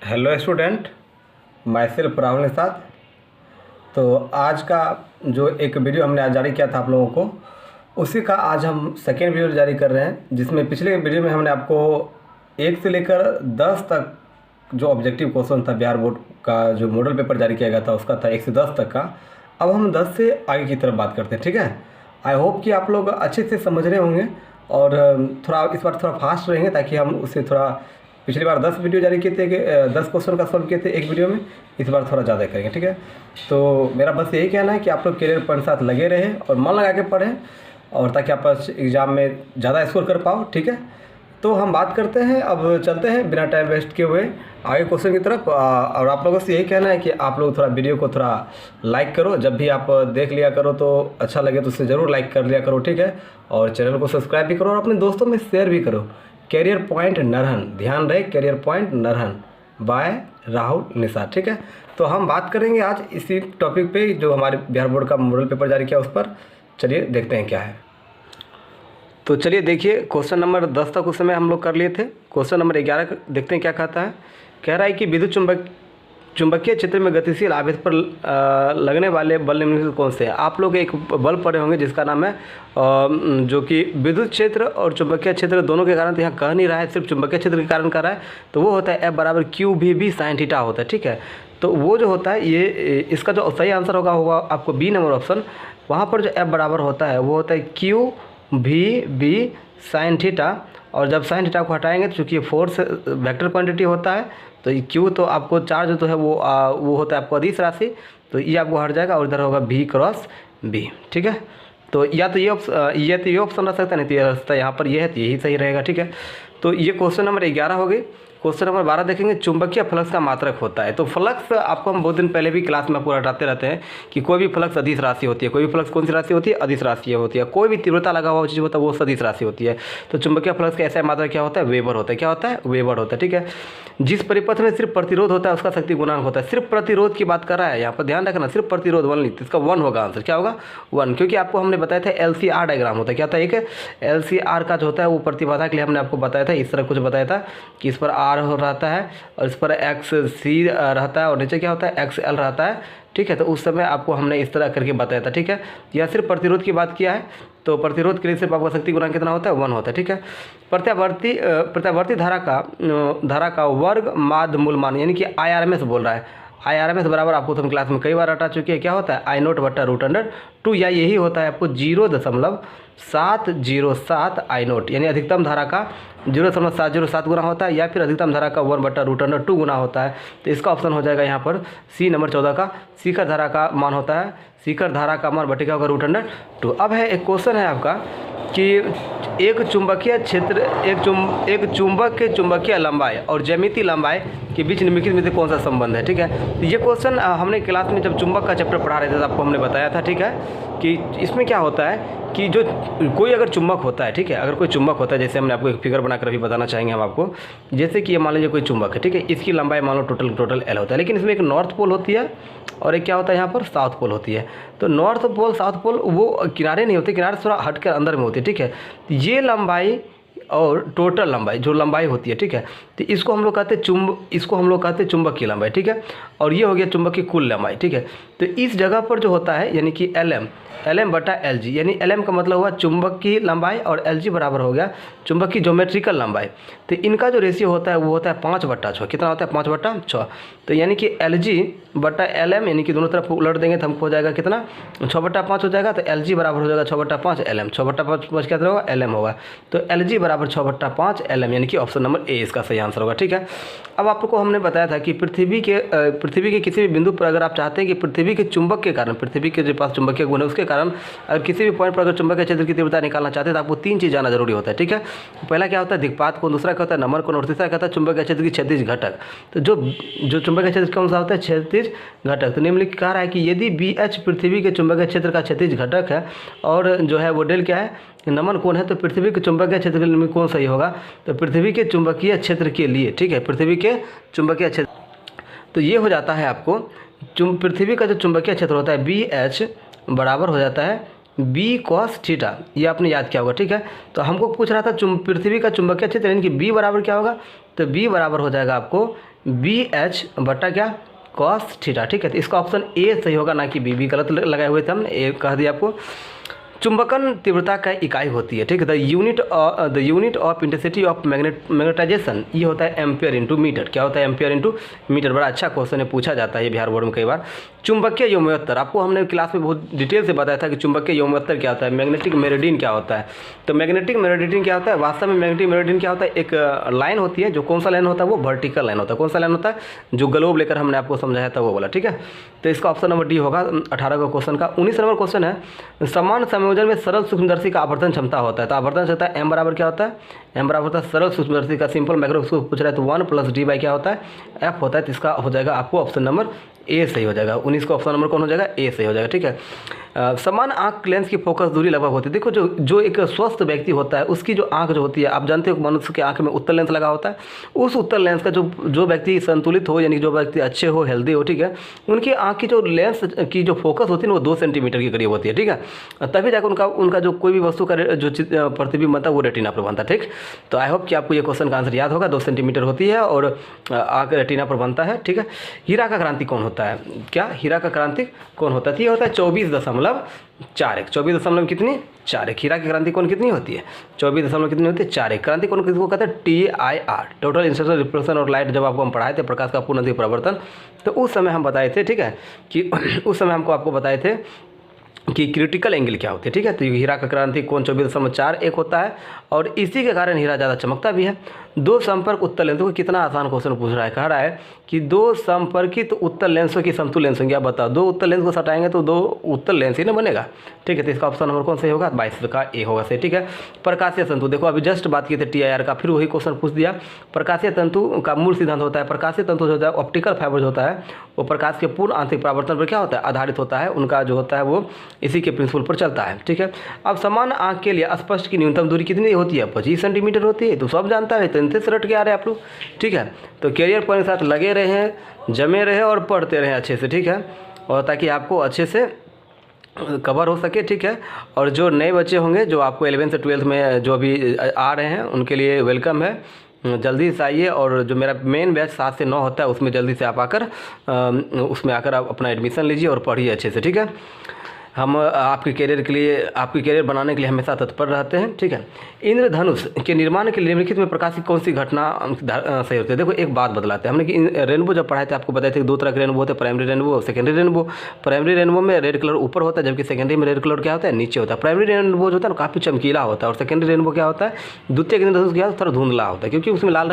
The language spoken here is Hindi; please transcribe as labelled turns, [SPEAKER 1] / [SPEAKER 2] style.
[SPEAKER 1] हेलो स्टूडेंट, मैं सिर्फ राहुल निषाद। तो आज का जो एक वीडियो हमने आज जारी किया था आप लोगों को, उसी का आज हम सेकेंड वीडियो जारी कर रहे हैं, जिसमें पिछले वीडियो में हमने आपको 1 से लेकर 10 तक जो ऑब्जेक्टिव क्वेश्चन था बिहार बोर्ड का जो मॉडल पेपर जारी किया गया था उसका था 1 से 10 तक का। अब हम 10 से आगे की तरफ बात करते हैं, ठीक है। आई होप कि आप लोग अच्छे से समझ रहे होंगे और थोड़ा इस बार थोड़ा फास्ट रहेंगे, ताकि हम उससे थोड़ा पिछली बार 10 वीडियो जारी किए थे, 10 क्वेश्चन का सॉल्व किए थे एक वीडियो में, इस बार थोड़ा ज़्यादा करेंगे, ठीक है। तो मेरा बस यही कहना है कि आप लोग करियर पॉइंट साथ लगे रहें और मन लगा के पढ़ें, और ताकि आप एग्ज़ाम में ज़्यादा स्कोर कर पाओ, ठीक है। तो हम बात करते हैं, अब चलते हैं बिना टाइम वेस्ट किए हुए आगे क्वेश्चन की तरफ। और आप लोगों से यही कहना है कि आप लोग थोड़ा वीडियो को थोड़ा लाइक करो, जब भी आप देख लिया करो तो अच्छा लगे तो उसे ज़रूर लाइक कर लिया करो, ठीक है। और चैनल को सब्सक्राइब भी करो और अपने दोस्तों में शेयर भी करो। करियर पॉइंट नरहन, ध्यान रहे, career point Narhan by Rahul Nishad, ठीक है। तो हम बात करेंगे आज इसी टॉपिक पे जो हमारे बिहार बोर्ड का मॉडल पेपर जारी किया उस पर। चलिए देखते हैं क्या है। तो चलिए देखिए, क्वेश्चन नंबर 10 तक उस समय हम लोग कर लिए थे। क्वेश्चन नंबर 11 देखते हैं क्या कहता है। कह रहा है कि विद्युत चुंबकीय क्षेत्र में गतिशील आवेश पर लगने वाले बल निम्नलिखित कौन से हैं। आप लोग एक बल पढ़े होंगे जिसका नाम है जो कि विद्युत क्षेत्र और चुंबकीय क्षेत्र दोनों के कारण, तो यहाँ कह नहीं रहा है, सिर्फ चुंबकीय क्षेत्र के कारण कर रहा है। तो वो होता है F बराबर QVB sin थीटा होता है, ठीक है। तो वो जो होता है, ये इसका जो सही आंसर होगा आपको बी नंबर ऑप्शन। वहाँ पर जो F बराबर होता है वो होता है QVB sin थीटा, और जब sin थीटा को हटाएंगे तो चूँकि फोर्स वेक्टर क्वांटिटी होता है, तो Q तो आपको चार्ज तो है वो होता है आपको अदिश राशि, तो ये आपको हट जाएगा और इधर होगा V क्रॉस B, ठीक है। तो या तो ये ऑप्शन रह सकता है, नहीं तो ये रास्ता यहाँ पर ये है, तो यही सही रहेगा, ठीक है। तो ये क्वेश्चन नंबर 11 हो गई। क्वेश्चन नंबर 12 देखेंगे, चुंबकीय फ्लक्स का मात्रक होता है। तो फ्लक्स आपको हम बहुत दिन पहले भी क्लास में पूरा हटाते रहते हैं कि कोई भी फ्लक्स अदिश राशि होती है। कोई भी फ्लक्स कौन सी राशि होती है? अदिश राशि होती है। कोई भी तीव्रता लगा हुआ चीज़ होता है वो सदिश राशि होती है। तो चुंबकीय फ्लक्स का ऐसा मात्रक क्या होता है? वेबर होता है। क्या होता है? वेबर होता है, ठीक है। जिस परिपथ में सिर्फ प्रतिरोध होता है उसका शक्ति गुणांक होता है। सिर्फ प्रतिरोध की बात कर रहा है यहाँ पर, ध्यान रखना, सिर्फ प्रतिरोध 1 नहीं, इसका 1 होगा आंसर। क्या होगा? 1, क्योंकि आपको हमने बताया था LCR डायग्राम होता है। क्या होता है? एक LCR का जो होता है वो प्रतिबाधा के लिए हमने आपको बताया था, इस तरह कुछ बताया था कि इस पर R रहता है और इस पर XC रहता है और नीचे क्या होता है? XL रहता है, ठीक है। तो उस समय आपको हमने इस तरह करके बताया था, ठीक है। यह सिर्फ प्रतिरोध की बात किया है, तो प्रतिरोध के लिए सिर्फ आपका शक्ति गुणांक कितना होता है? 1 होता है, ठीक है। प्रत्यावर्ती धारा का वर्ग माध्य मूल मान, यानी कि IRMS बोल रहा है। IRMS बराबर आपको तो हम क्लास में कई बार हटा चुके हैं। क्या होता है? I0/√2, या यही होता है आपको 0.707 I0, यानी अधिकतम धारा का 0.707 गुना होता है, या फिर अधिकतम धारा का 1/√2 गुना होता है। तो इसका ऑप्शन हो जाएगा यहाँ पर सी नंबर 14 का। शिखर धारा का मान होता है, शिखर धारा का मान बटेगा होगा √2। अब है एक क्वेश्चन है आपका कि एक चुंबकीय क्षेत्र, एक चुंबक के चुंबकीय लंबाई और ज्यामितीय लंबाई के बीच निम्नलिखित में से कौन सा संबंध है, ठीक है। तो ये क्वेश्चन हमने क्लास में जब चुंबक का चैप्टर पढ़ा रहे थे तो आपको हमने बताया था, ठीक है, कि इसमें क्या होता है कि जो कोई अगर चुंबक होता है, ठीक है, अगर कोई चुंबक होता है, जैसे हमने आपको एक फिगर बनाकर अभी बताना चाहेंगे हम आपको, जैसे कि ये मान लीजिए कोई चुंबक है, ठीक है, इसकी लंबाई मान लो टोटल L होता है, लेकिन इसमें एक नॉर्थ पोल होती है और एक क्या होता है यहाँ पर? साउथ पोल होती है। तो नॉर्थ पोल साउथ पोल वो किनारे नहीं होते, किनारे थोड़ा हट कर अंदर में होती है, ठीक है। ये लंबाई और टोटल लंबाई जो लंबाई होती है, ठीक है, तो इसको हम लोग कहते हैं चुंबक की लंबाई, ठीक है। और ये हो गया चुंबक की कुल लंबाई, ठीक है। तो इस जगह पर जो होता है यानी कि LM/LG, यानी LM का मतलब हुआ चुंबक की लंबाई और LG बराबर हो गया चुंबक की ज्योमेट्रिकल लंबाई। तो इनका जो रेशियो होता है वो होता है 5/6। कितना होता है? 5/6। तो यानी कि LG/LM, यानी कि दोनों तरफ उलट देंगे तो हमको हो जाएगा कितना? 6/5 हो जाएगा। तो LG बराबर हो जाएगा 6/5 LM। 6/5 क्या होगा? LM होगा। तो LG बराबर 6/5 LM, यानी कि ऑप्शन नंबर ए इसका सही आंसर होगा, ठीक है। अब आपको हमने बताया था कि पृथ्वी के किसी भी बिंदु पर अगर आप चाहते हैं कि पृथ्वी के चुंबक के कारण, पृथ्वी के जो पास चुंबकीय गुण है उसके कारण अगर किसी भी पॉइंट पर अगर चुंबकीय क्षेत्र की तीव्रता निकालना चाहते हैं तो आपको 3 चीज़ जाना जरूरी होता है, ठीक है। पहला क्या होता है? दिक्पात कोण, दूसरा क्या होता है? नमन कोण, और तीसरा क्या होता है? चुंबकीय क्षेत्र की क्षैतिज घटक। तो जो चुंबकीय क्षेत्र कौन सा होता है? क्षैतिज घटक। तो निम्नलिखित कह रहा है कि यदि BH पृथ्वी के चुंबकीय क्षेत्र का क्षैतिज घटक है और जो है वो डेल क्या है? नमन कोण है, तो पृथ्वी के चुंबकीय क्षेत्र के लिए कौन सही होगा? तो पृथ्वी के चुंबकीय क्षेत्र के लिए, ठीक है, पृथ्वी के चुंबकीय क्षेत्र, तो ये हो जाता है आपको पृथ्वी का जो चुंबकीय क्षेत्र होता है BH बराबर हो जाता है B cos थीटा। ये आपने याद किया होगा, ठीक है। तो हमको पूछ रहा था पृथ्वी का चुंबकीय क्षेत्र, यानी कि B बराबर क्या होगा? तो B बराबर हो जाएगा आपको बी एच बटा क्या कॉस थीटा, ठीक है। तो इसका ऑप्शन ए सही होगा, ना कि बी गलत लगाए हुए थे हमने, ए कह दिया आपको। चुंबकन तीव्रता का इकाई होती है, ठीक है। The unit of intensity of magnetisation ये होता है एम्पियर इंटू मीटर। क्या होता है? Ampere into metre. बड़ा अच्छा क्वेश्चन है, पूछा जाता है ये बिहार बोर्ड में कई बार। चुंबकीय योमयोत्तर, आपको हमने क्लास में बहुत डिटेल से बताया था कि चुंबकीय योमयोत्तर क्या होता है, मैग्नेटिक मेरिडियन क्या होता है। तो मैग्नेटिक मेरिडियन क्या होता है? वास्तव में मैग्नेटिक मेरिडियन क्या होता है? एक लाइन होती है, जो कौन सा लाइन होता है? वो वर्टिकल लाइन होता है। कौन सा लाइन होता है? जो ग्लोब लेकर हमने आपको समझाया था वो बोला, ठीक है। तो इसका ऑप्शन नंबर डी होगा 18 का क्वेश्चन का। 19 नंबर क्वेश्चन है, समान संयोजन में सरल सूक्ष्मदर्शी का आवर्धन क्षमता होता है। तो आवर्धन क्षमता एम बराबर क्या होता है? एम बराबर होता है सरल सूक्ष्मदर्शी का, सिंपल माइक्रोस्कोप पूछ रहा है तो 1 + d बाई क्या होता है? एफ होता है। तो इसका हो जाएगा आपको ऑप्शन नंबर ए सही हो जाएगा। 19 का ऑप्शन नंबर कौन हो जाएगा? ए सही हो जाएगा, ठीक है। समान आंख लेंस की फोकस दूरी लगभग होती है। देखो जो एक स्वस्थ व्यक्ति होता है उसकी जो आंख जो होती है, आप जानते हो मनुष्य के आंख में उत्तल लेंस लगा होता है। उस उत्तल लेंस का जो व्यक्ति संतुलित हो, यानी जो व्यक्ति अच्छे हो, हेल्दी हो, ठीक है, उनकी आंख की जो लेंस की जो फोकस होती है वो 2 सेंटीमीटर के करीब होती है, ठीक है। तभी जाकर उनका जो कोई भी वस्तु का जो प्रतिबिंब बनता है वो रेटिना पर बनता है, ठीक। तो आई होप कि आपको ये क्वेश्चन का आंसर याद होगा। 2 सेंटीमीटर होती है और आंख रेटिना पर बनता है, ठीक है। हीरा का क्रांति कौन होता है? क्या हीरा का क्रांति कौन होता है? ये होता है 24.41। 24 कितनी? 4। हीरा की क्रांति कौन कितनी होती है? 24 कितनी होती है? 4। क्रांति कौन किसको कहते हैं? TIR, टोटल इंस्टेंटेनियस रिफ्लेक्शन और लाइट। जब आपको हम पढ़ाए थे प्रकाश का पूर्ण परिवर्तन, तो उस समय हम बताए थे, ठीक है, कि उस समय हमको आपको बताए थे कि क्रिटिकल एंगल क्या होती है, ठीक है। तो हीरा का क्रांति कोण 24.41 होता है और इसी के कारण हीरा ज़्यादा चमकता भी है। 2 संपर्क उत्तल लेंसों को, कितना आसान क्वेश्चन पूछ रहा है, कह रहा है कि 2 संपर्कित उत्तल लेंसों की समतुल्य लेंस होंगे। आप बताओ, 2 उत्तल लेंस को सटाएंगे तो 2 उत्तल लेंस ही ना बनेगा, ठीक है। तो इसका ऑप्शन नंबर कौन सही होगा? 22 का ए होगा सही, ठीक है। प्रकाशीय तंतु, देखो अभी जस्ट बात की थी TIR का, फिर वही क्वेश्चन पूछ दिया। प्रकाशीय तंतु का मूल सिद्धांत होता है, प्रकाशीय तंतु जो होता है ऑप्टिकल फाइबर जो होता है वो प्रकाश के पूर्ण आंतरिक परावर्तन पर क्या होता है? आधारित होता है। उनका जो होता है वो इसी के प्रिंसिपल पर चलता है, ठीक है। अब समान आंख के लिए स्पष्ट की न्यूनतम दूरी कितनी होती है? 25 सेंटीमीटर होती है। तो सब जानता है, तंत्र से रट के आ रहे हैं आप लोग, ठीक है। तो कैरियर पॉइंट के साथ लगे रहे, जमे रहे और पढ़ते रहें अच्छे से, ठीक है, और ताकि आपको अच्छे से कवर हो सके, ठीक है। और जो नए बच्चे होंगे जो आपको 11 से 12 में जो अभी आ रहे हैं उनके लिए वेलकम है, जल्दी से आइए। और जो मेरा मेन बैच 7 से 9 होता है उसमें जल्दी से आप आकर उसमें आकर आप अपना एडमिशन लीजिए और पढ़िए अच्छे से, ठीक है। हम आपके कैरियर के लिए, आपकी कैरियर बनाने के लिए हमेशा तत्पर रहते हैं, ठीक है। इंद्रधनुष के निर्माण के लिए निम्नलिखित में प्रकाश की कौन सी घटना सही होती है? देखो एक बात बदलाते हैं हमने कि रेनबो जब पढ़ाए थे आपको बताए थे 2 तरह के रेनबो होते हैं, प्राइमरी रेनबो और सेकेंडरी रेनबो। प्राइमरी रेनबो में रेड कलर ऊपर होता है, जबकि सेकेंडरी में रेड कलर क्या होता है? नीचे होता है। प्राइमरी रेनबो जो होता है ना काफ़ी चमकीला होता है और सेकेंडरी रेनबो क्या होता है? द्वितीय इंद्रधनुष क्या होता है? थोड़ा धुंधला होता है, क्योंकि उसमें लाल रंग